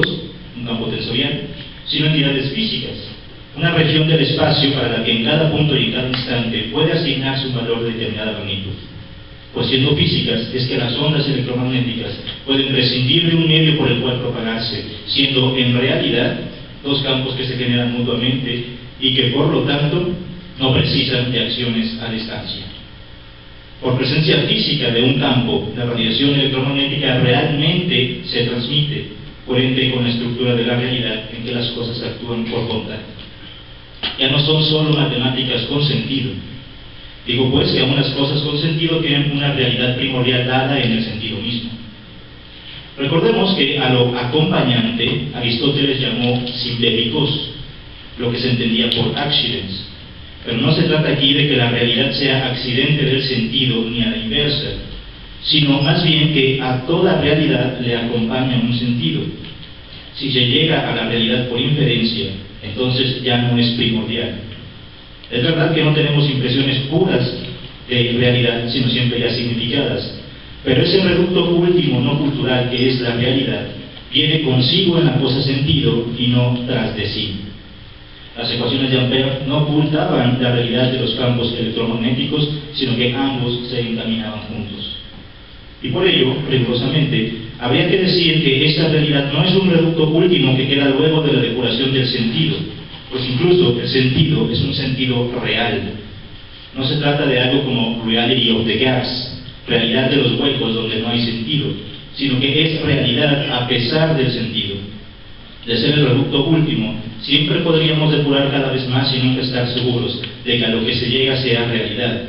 geométricos, un campo tensorial, sino entidades físicas, una región del espacio para la que en cada punto y en cada instante puede asignarse un valor de determinada magnitud. Pues siendo físicas, es que las ondas electromagnéticas pueden prescindir de un medio por el cual propagarse, siendo en realidad dos campos que se generan mutuamente y que por lo tanto no precisan de acciones a distancia. Por presencia física de un campo, la radiación electromagnética realmente se transmite, coherente con la estructura de la realidad en que las cosas actúan por contacto. Ya no son solo matemáticas con sentido. Digo pues que algunas cosas con sentido tienen una realidad primordial dada en el sentido mismo. Recordemos que a lo acompañante Aristóteles llamó symplegikos, lo que se entendía por accidents. Pero no se trata aquí de que la realidad sea accidente del sentido ni a la inversa, sino más bien que a toda realidad le acompaña un sentido. Si se llega a la realidad por inferencia, entonces ya no es primordial. Es verdad que no tenemos impresiones puras de realidad, sino siempre ya significadas, pero ese reducto último no cultural que es la realidad viene consigo en la cosa sentido y no tras de sí. Las ecuaciones de Ampère no ocultaban la realidad de los campos electromagnéticos, sino que ambos se encaminaban juntos. Y por ello, rigurosamente, habría que decir que esta realidad no es un reducto último que queda luego de la depuración del sentido, pues incluso el sentido es un sentido real. No se trata de algo como reality of the gaps, realidad de los huecos donde no hay sentido, sino que es realidad a pesar del sentido. De ser el reducto último, siempre podríamos depurar cada vez más y nunca estar seguros de que a lo que se llega sea realidad,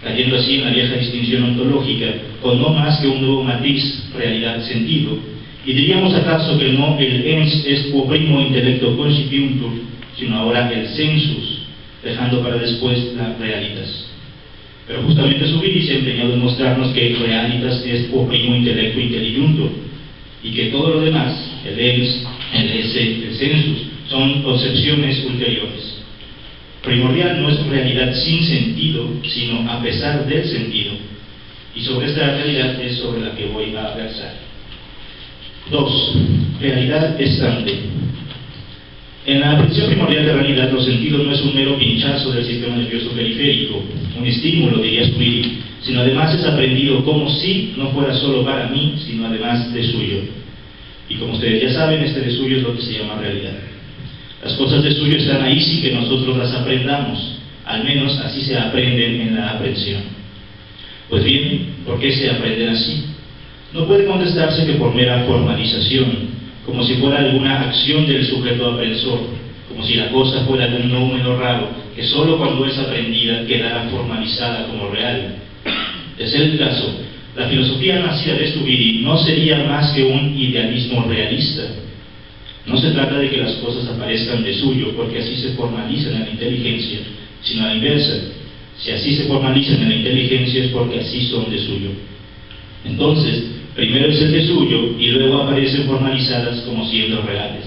cayendo así en la vieja distinción ontológica, con no más que un nuevo matiz, realidad-sentido, y diríamos acaso que no el ens est quo primo intellecto concipiuntur, sino ahora el sensus, dejando para después la realitas. Pero justamente Zubiri se ha empeñado en mostrarnos que realitas est quo primo intellecto intelligiuntur, y que todo lo demás, el ens, el esse, el sensus, son concepciones ulteriores. Primordial no es realidad sin sentido, sino a pesar del sentido. Y sobre esta realidad es sobre la que voy a versar. 2. Realidad estante. En la aprehensión primordial de realidad, los sentidos no es un mero pinchazo del sistema nervioso periférico, un estímulo, diría Zubiri, sino además es aprendido como si no fuera solo para mí, sino además de suyo. Y como ustedes ya saben, este de suyo es lo que se llama realidad. Las cosas de suyo están ahí sin que nosotros las aprendamos, al menos así se aprenden en la aprehensión. Pues bien, ¿por qué se aprenden así? No puede contestarse que por mera formalización, como si fuera alguna acción del sujeto aprensor, como si la cosa fuera de un número raro, que solo cuando es aprendida quedará formalizada como real. De ser el caso, la filosofía nacida de Zubiri no sería más que un idealismo realista. No se trata de que las cosas aparezcan de suyo porque así se formalizan en la inteligencia, sino a la inversa. Si así se formalizan en la inteligencia es porque así son de suyo. Entonces, primero es el de suyo y luego aparecen formalizadas como siendo reales.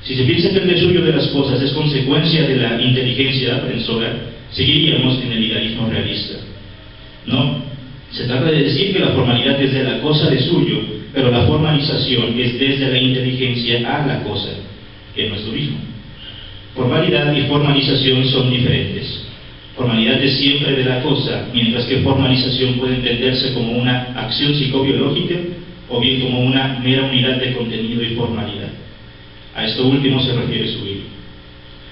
Si se piensa que el de suyo de las cosas es consecuencia de la inteligencia aprensora, seguiríamos en el idealismo realista. No, se trata de decir que la formalidad es de la cosa de suyo, pero la formalización es desde la inteligencia a la cosa, que no es lo mismo. Formalidad y formalización son diferentes. Formalidad es siempre de la cosa, mientras que formalización puede entenderse como una acción psicobiológica o bien como una mera unidad de contenido y formalidad. A esto último se refiere Zubiri.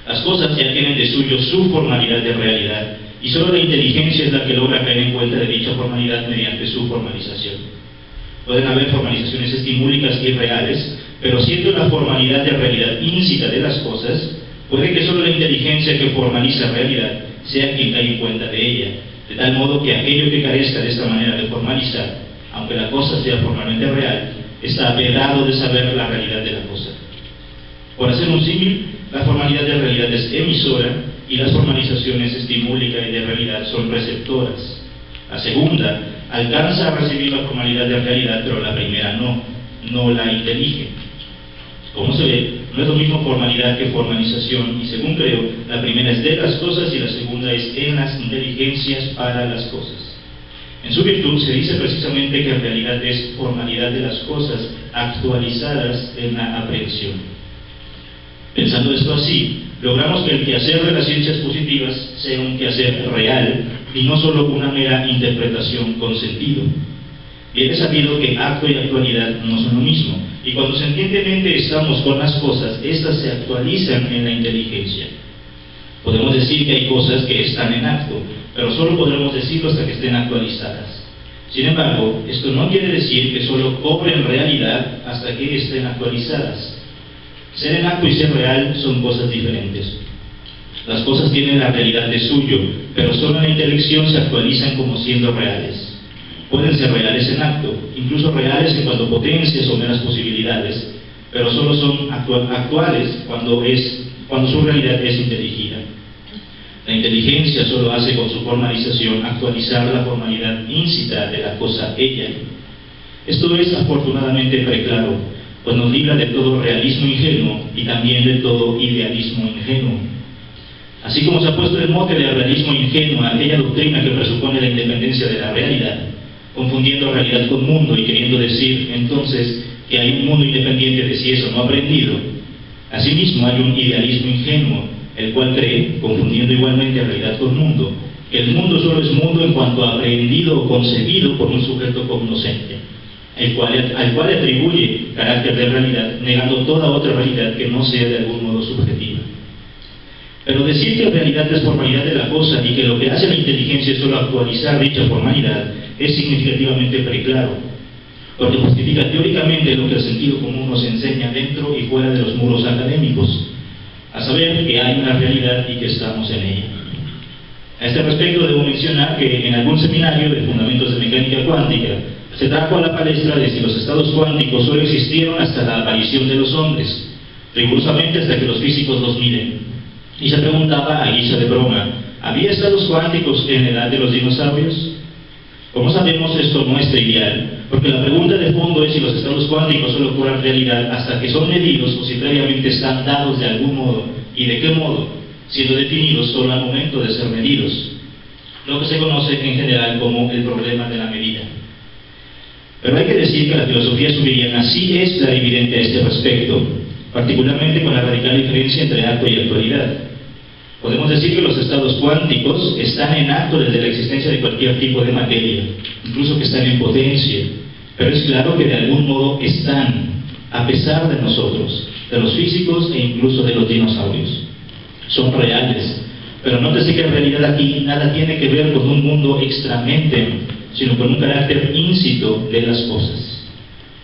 Las cosas ya tienen de suyo su formalidad de realidad y solo la inteligencia es la que logra caer en cuenta de dicha formalidad mediante su formalización. Pueden haber formalizaciones estimúlicas y reales, pero siendo la formalidad de realidad íncita de las cosas, puede que solo la inteligencia que formaliza realidad sea quien cae en cuenta de ella, de tal modo que aquello que carezca de esta manera de formalizar, aunque la cosa sea formalmente real, está vedado de saber la realidad de la cosa. Por hacer un símil, la formalidad de realidad es emisora y las formalizaciones estimúlica y de realidad son receptoras. La segunda alcanza a recibir la formalidad de realidad, pero la primera no la intelige. Como se ve, no es lo mismo formalidad que formalización, y según creo, la primera es de las cosas y la segunda es en las inteligencias para las cosas. En su virtud se dice precisamente que en realidad es formalidad de las cosas actualizadas en la aprehensión. Pensando esto así, logramos que el quehacer de las ciencias positivas sea un quehacer real y no solo una mera interpretación con sentido. Bien es sabido que acto y actualidad no son lo mismo, y cuando sentientemente estamos con las cosas, éstas se actualizan en la inteligencia. Podemos decir que hay cosas que están en acto, pero solo podremos decirlo hasta que estén actualizadas. Sin embargo, esto no quiere decir que solo cobren realidad hasta que estén actualizadas. Ser en acto y ser real son cosas diferentes. Las cosas tienen la realidad de suyo, pero solo en la intelección se actualizan como siendo reales. Pueden ser reales en acto, incluso reales en cuanto a potencias o meras posibilidades, pero solo son actuales cuando su realidad es inteligida. La inteligencia solo hace con su formalización actualizar la formalidad íncita de la cosa ella. Esto es afortunadamente preclaro, pues nos libra de todo realismo ingenuo y también de todo idealismo ingenuo. Así como se ha puesto el mote de realismo ingenuo a aquella doctrina que presupone la independencia de la realidad, confundiendo realidad con mundo y queriendo decir entonces que hay un mundo independiente de si eso no ha aprendido, asimismo hay un idealismo ingenuo, el cual cree, confundiendo igualmente realidad con mundo, que el mundo solo es mundo en cuanto a aprendido o concebido por un sujeto cognoscente, al cual atribuye carácter de realidad, negando toda otra realidad que no sea de algún modo subjetiva. Pero decir que la realidad es formalidad de la cosa y que lo que hace la inteligencia es solo actualizar dicha formalidad es significativamente preclaro, porque justifica teóricamente lo que el sentido común nos enseña dentro y fuera de los muros académicos, a saber que hay una realidad y que estamos en ella. A este respecto debo mencionar que en algún seminario de fundamentos de mecánica cuántica se trajo a la palestra de si los estados cuánticos solo existieron hasta la aparición de los hombres, rigurosamente hasta que los físicos los miden, y se preguntaba a guisa de broma, ¿había estados cuánticos en la edad de los dinosaurios? Como sabemos, esto no es trivial, porque la pregunta de fondo es si los estados cuánticos solo cobran realidad hasta que son medidos o si previamente están dados de algún modo, y de qué modo, siendo definidos solo al momento de ser medidos, lo que se conoce en general como el problema de la medida. Pero hay que decir que la filosofía subiriana sí es clarividente a este respecto, particularmente con la radical diferencia entre acto y actualidad. Podemos decir que los estados cuánticos están en acto desde la existencia de cualquier tipo de materia, incluso que están en potencia, pero es claro que de algún modo están, a pesar de nosotros, de los físicos e incluso de los dinosaurios. Son reales, pero nótese que en realidad aquí nada tiene que ver con un mundo extramente, sino con un carácter íncito de las cosas.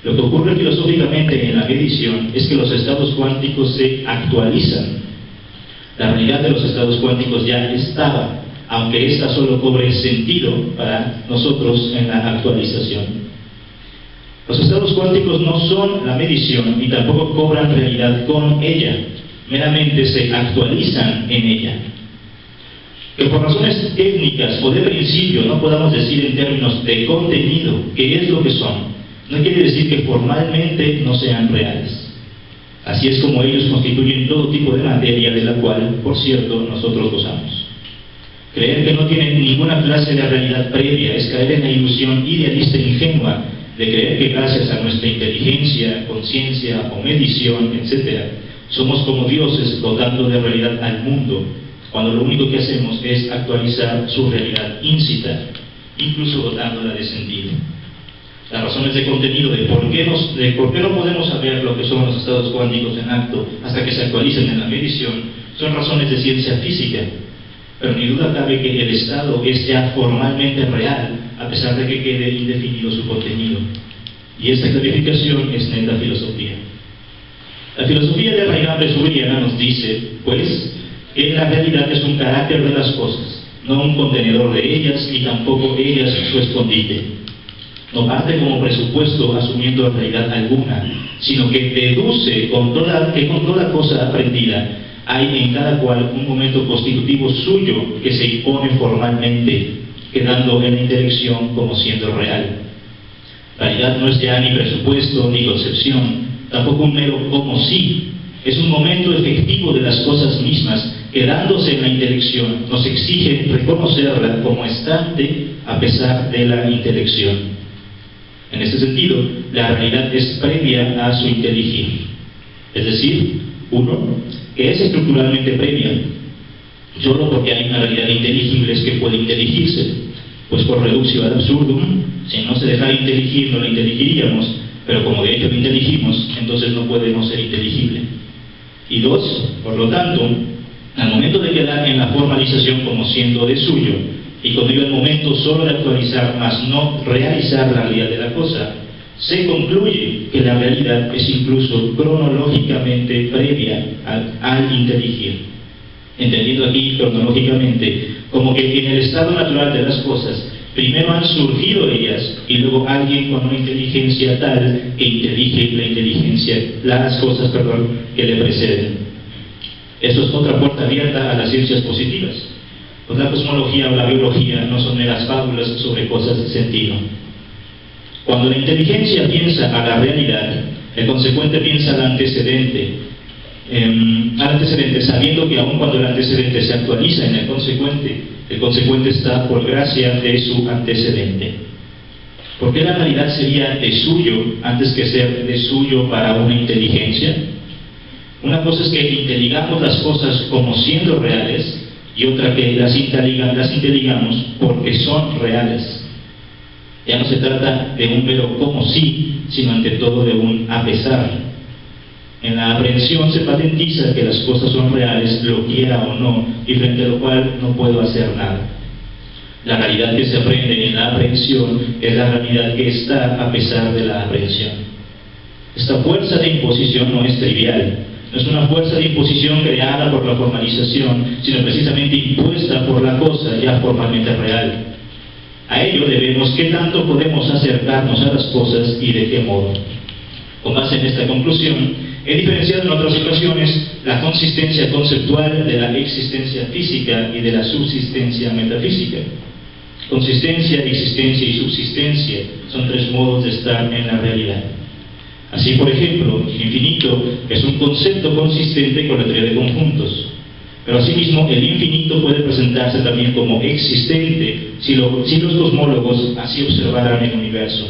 Lo que ocurre filosóficamente en la medición es que los estados cuánticos se actualizan. La realidad de los estados cuánticos ya estaba, aunque ésta solo cobre sentido para nosotros en la actualización. Los estados cuánticos no son la medición ni tampoco cobran realidad con ella, meramente se actualizan en ella. Que por razones técnicas o de principio no podamos decir en términos de contenido qué es lo que son, no quiere decir que formalmente no sean reales. Así es como ellos constituyen todo tipo de materia de la cual, por cierto, nosotros gozamos. Creer que no tienen ninguna clase de realidad previa es caer en la ilusión idealista e ingenua de creer que gracias a nuestra inteligencia, conciencia o medición, etc., somos como dioses dotando de realidad al mundo, cuando lo único que hacemos es actualizar su realidad íncita, incluso dotándola de sentido. Las razones de contenido de por qué no podemos saber lo que son los estados cuánticos en acto hasta que se actualicen en la medición son razones de ciencia física, pero ni duda cabe que el estado es ya formalmente real a pesar de que quede indefinido su contenido, y esta clarificación es neta filosofía. La filosofía de raigambre subiriana nos dice, pues, que la realidad es un carácter de las cosas, no un contenedor de ellas ni tampoco ellas su escondite. No parte como presupuesto asumiendo realidad alguna, sino que deduce que con toda cosa aprendida hay en cada cual un momento constitutivo suyo que se impone formalmente, quedando en la intelección como siendo real. Realidad no es ya ni presupuesto ni concepción, tampoco un mero como sí, es un momento efectivo de las cosas mismas quedándose en la intelección, nos exige reconocerla como estante a pesar de la intelección. En este sentido, la realidad es previa a su inteligir. Es decir, uno, que es estructuralmente previa, solo porque hay una realidad inteligible es que puede inteligirse, pues por reductio ad absurdum, si no se dejara inteligir no la inteligiríamos, pero como de hecho lo inteligimos, entonces no puede no ser inteligible. Y dos, por lo tanto, al momento de quedar en la formalización como siendo de suyo, y con ello el momento solo de actualizar, más no realizar la realidad de la cosa, se concluye que la realidad es incluso cronológicamente previa al inteligir. Entendiendo aquí cronológicamente como que en el estado natural de las cosas primero han surgido ellas y luego alguien con una inteligencia tal que intelige las cosas que le preceden. Eso es otra puerta abierta a las ciencias positivas. Pues la cosmología o la biología no son meras fábulas sobre cosas de sentido. Cuando la inteligencia piensa a la realidad, el consecuente piensa al antecedente, sabiendo que aun cuando el antecedente se actualiza en el consecuente está por gracia de su antecedente. ¿Por qué la realidad sería de suyo antes que ser de suyo para una inteligencia? Una cosa es que inteligamos las cosas como siendo reales y otra que las inteligamos porque son reales. Ya no se trata de un mero como sí, sino ante todo de un a pesar. En la aprehensión se patentiza que las cosas son reales, lo quiera o no, y frente a lo cual no puedo hacer nada. La realidad que se aprende en la aprehensión es la realidad que está a pesar de la aprehensión. Esta fuerza de imposición no es trivial, no es una fuerza de imposición creada por la formalización, sino precisamente impuesta por la cosa ya formalmente real. A ello debemos qué tanto podemos acercarnos a las cosas y de qué modo. Con base en esta conclusión, he diferenciado en otras ocasiones la consistencia conceptual de la existencia física y de la subsistencia metafísica. Consistencia, existencia y subsistencia son tres modos de estar en la realidad. Así, por ejemplo, infinito es un concepto consistente con la teoría de conjuntos. Pero asimismo, el infinito puede presentarse también como existente si los cosmólogos así observaran el universo.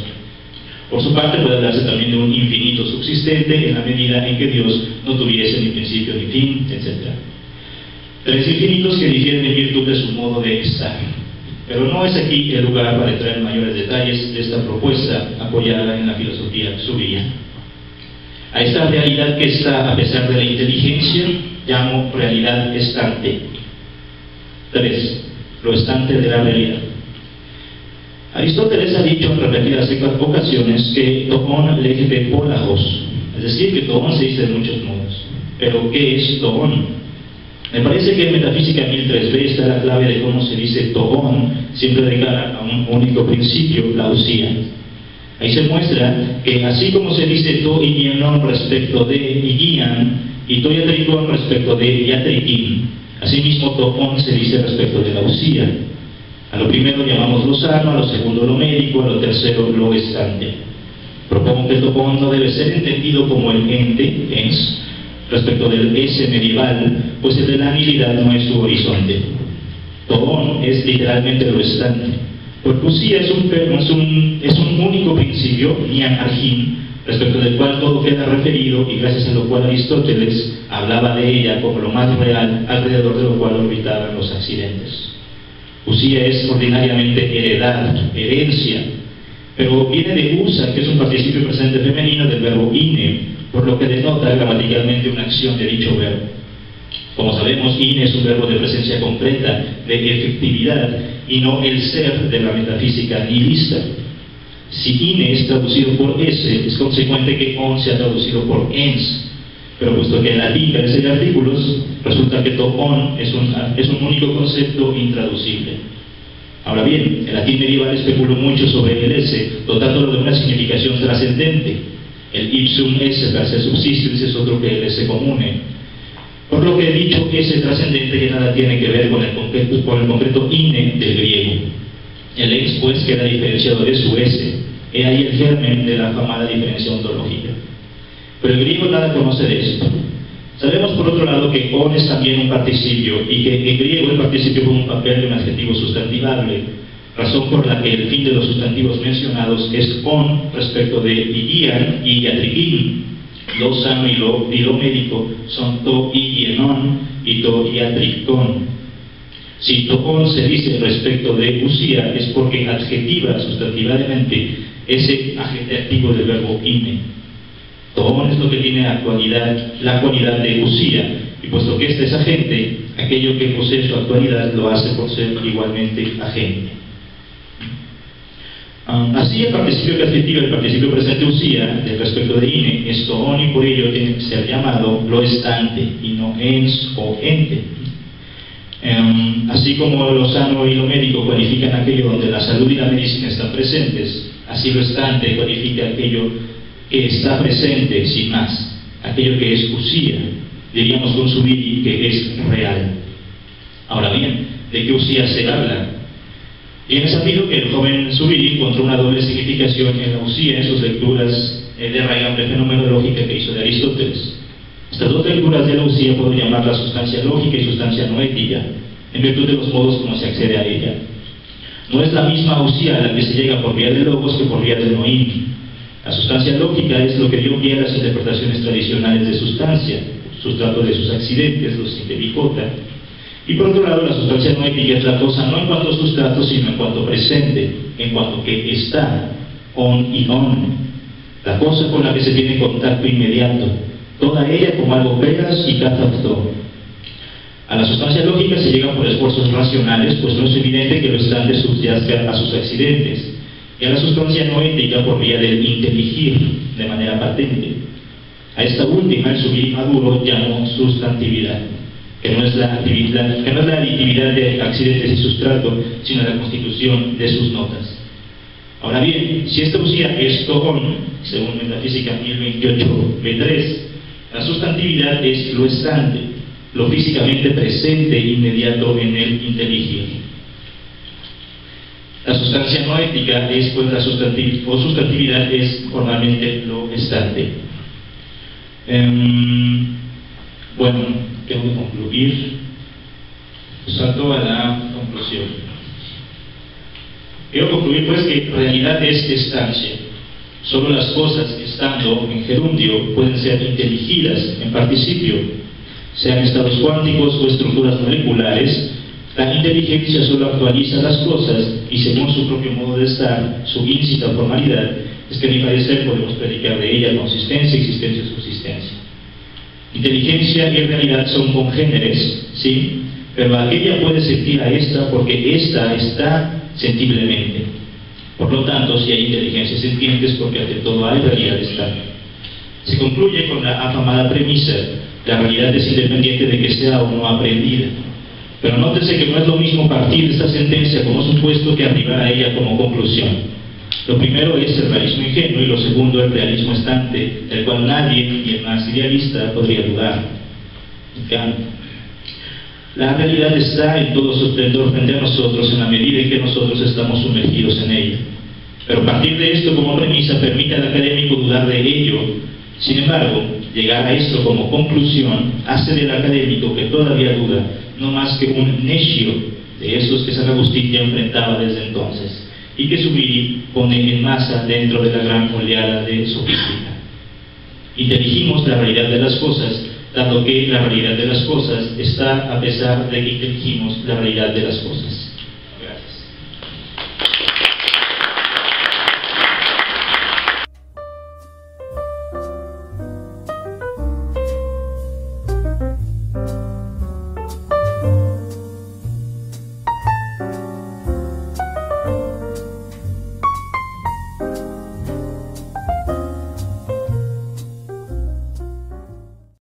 Por su parte, puede hablarse también de un infinito subsistente en la medida en que Dios no tuviese ni principio ni fin, etc. Tres infinitos que difieren en virtud de su modo de estar. Pero no es aquí el lugar para entrar en mayores detalles de esta propuesta apoyada en la filosofía subiriana. A esta realidad que está a pesar de la inteligencia llamo realidad estante. 3. Lo estante de la realidad. Aristóteles ha dicho en repetidas ocasiones que toon legete polagos, es decir, que toon se dice de muchos modos. Pero ¿qué es toon? Me parece que en Metafísica 1003b está la clave de cómo se dice toon, siempre de cara a un único principio, la usía. Ahí se muestra que así como se dice to inienon respecto de igian y to yatrikon respecto de yatrikin, asimismo toon se dice respecto de la usía. A lo primero llamamos lo sano, a lo segundo lo médico, a lo tercero lo estante. Propongo que toon no debe ser entendido como el ente, ens, respecto del ese medieval, pues el de la nihilidad no es su horizonte. Toon es literalmente lo estante. Porque usía es un único principio, nian argin, respecto del cual todo queda referido y gracias a lo cual Aristóteles hablaba de ella como lo más real, alrededor de lo cual orbitaban los accidentes. Usía es ordinariamente herencia, pero viene de usa, que es un participio presente femenino del verbo ine, por lo que denota gramaticalmente una acción de dicho verbo. Como sabemos, ine es un verbo de presencia concreta, de efectividad, y no el ser de la metafísica nihilista. Si ine es traducido por ese, es consecuente que on sea traducido por ens, pero puesto que en latín carece de artículos, resulta que toon es un único concepto intraducible. Ahora bien, el latín medieval especuló mucho sobre el esse, dotándolo de una significación trascendente. El ipsum esse per se subsistis es otro que el esse comune. Por lo que he dicho, ese trascendente que nada tiene que ver con el concreto ine del griego. El ex, pues, queda diferenciado de su ese. He ahí el germen de la afamada diferencia ontológica. Pero el griego nada conoce de esto. Sabemos por otro lado que on es también un participio y que en griego el participio juega un papel de un adjetivo sustantivable, razón por la que el fin de los sustantivos mencionados es on respecto de igian y iatrikin. Lo sano y lo médico son to igienon y to iatricton. Si toon se dice respecto de usía es porque adjetiva sustantivamente ese adjetivo del verbo ine. Toon es lo que tiene la cualidad de usía, y puesto que este es agente, aquello que posee su actualidad lo hace por ser igualmente agente. Así el participio que adjetiva, el participio presente usía, del respecto de ine, es toon y por ello tiene que ser llamado lo estante y no ens o ente. Así como lo sano y lo médico cualifican aquello donde la salud y la medicina están presentes, así lo estante cualifica aquello que está presente sin más, aquello que es usía, diríamos con subiri que es real. Ahora bien, ¿de qué usía se habla? Bien es sabido que el joven Zubiri encontró una doble significación en la usía en sus lecturas de raigambre fenomenológica que hizo de Aristóteles. Estas dos lecturas de la usía puedo llamarla sustancia lógica y sustancia noética, en virtud de los modos como se accede a ella. No es la misma usía a la que se llega por vía de logos que por vía de noim. La sustancia lógica es lo que dio pie a las interpretaciones tradicionales de sustancia, sustrato de sus accidentes, los sintebicota. Y por otro lado, la sustancia noética es la cosa no en cuanto a sustrato, sino en cuanto presente, en cuanto que está, on y on, la cosa con la que se tiene contacto inmediato, toda ella como algo veras y catapto. A la sustancia lógica se llega por esfuerzos racionales, pues no es evidente que lo estante subyacga a sus accidentes, y a la sustancia noética por vía del inteligir, de manera patente. A esta última el Zubiri maduro llamó sustantividad, que no es la aditividad de accidentes y sustrato, sino la constitución de sus notas. Ahora bien, si esta usía es toon, según Metafísica 1028b3, la sustantividad es lo estante, lo físicamente presente e inmediato en el inteligir. La sustancia noética es, pues, la sustantividad es formalmente lo estante. Bueno, tengo que concluir. Salto a la conclusión. Quiero concluir, pues, que realidad es estancia. Solo las cosas, estando en gerundio, pueden ser inteligidas en participio, sean estados cuánticos o estructuras moleculares. La inteligencia solo actualiza las cosas y, según su propio modo de estar, su íncita formalidad, es que a mi parecer podemos predicar de ella consistencia, existencia, subsistencia. Inteligencia y realidad son congéneres, ¿sí? Pero aquella puede sentir a esta porque esta está sensiblemente. Por lo tanto, si hay inteligencia sentiente es porque ante todo hay realidad está. Se concluye con la afamada premisa: la realidad es independiente de que sea o no aprendida. Pero nótese que no es lo mismo partir de esta sentencia como supuesto que arribar a ella como conclusión. Lo primero es el realismo ingenuo y lo segundo el realismo estante, del cual nadie, ni el más idealista, podría dudar. La realidad está en todo su esplendor frente a nosotros en la medida en que nosotros estamos sumergidos en ella. Pero partir de esto como premisa permite al académico dudar de ello. Sin embargo, llegar a esto como conclusión hace del académico que todavía duda no más que un necio de esos que San Agustín ya enfrentaba desde entonces y que Zubiri pone en masa dentro de la gran oleada de sofística. Inteligimos la realidad de las cosas, dado que la realidad de las cosas está a pesar de que inteligimos la realidad de las cosas.